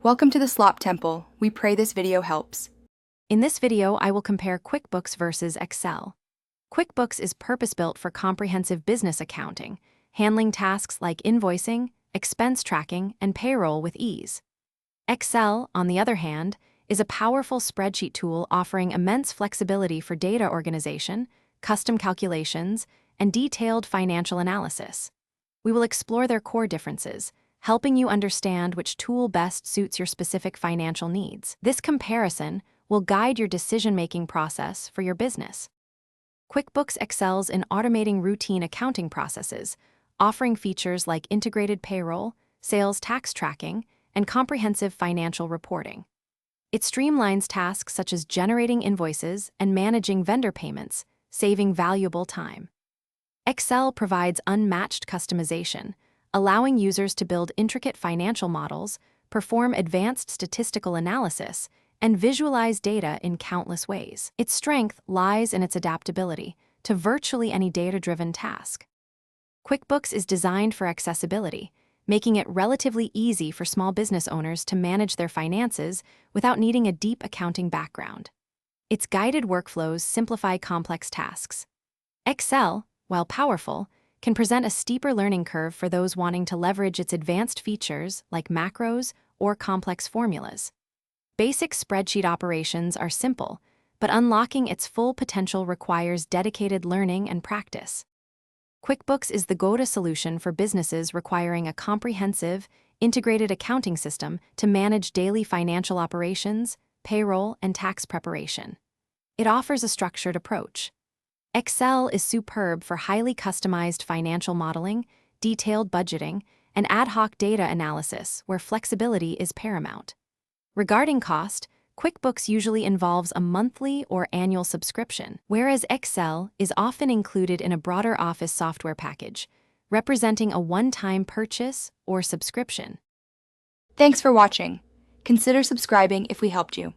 Welcome to the Slop Temple. We pray this video helps. In this video, I will compare QuickBooks versus Excel. QuickBooks is purpose-built for comprehensive business accounting, handling tasks like invoicing, expense tracking, and payroll with ease. Excel, on the other hand, is a powerful spreadsheet tool offering immense flexibility for data organization, custom calculations, and detailed financial analysis. We will explore their core differences, helping you understand which tool best suits your specific financial needs. This comparison will guide your decision-making process for your business. QuickBooks excels in automating routine accounting processes, offering features like integrated payroll, sales tax tracking, and comprehensive financial reporting. It streamlines tasks such as generating invoices and managing vendor payments, saving valuable time. Excel provides unmatched customization, allowing users to build intricate financial models, perform advanced statistical analysis, and visualize data in countless ways. Its strength lies in its adaptability to virtually any data-driven task. QuickBooks is designed for accessibility, making it relatively easy for small business owners to manage their finances without needing a deep accounting background. Its guided workflows simplify complex tasks. Excel, while powerful, can present a steeper learning curve for those wanting to leverage its advanced features like macros or complex formulas. Basic spreadsheet operations are simple, but unlocking its full potential requires dedicated learning and practice. QuickBooks is the go-to solution for businesses requiring a comprehensive, integrated accounting system to manage daily financial operations, payroll, and tax preparation. It offers a structured approach. Excel is superb for highly customized financial modeling, detailed budgeting, and ad hoc data analysis where flexibility is paramount. Regarding cost, QuickBooks usually involves a monthly or annual subscription, whereas Excel is often included in a broader office software package, representing a one-time purchase or subscription. Thanks for watching. Consider subscribing if we helped you.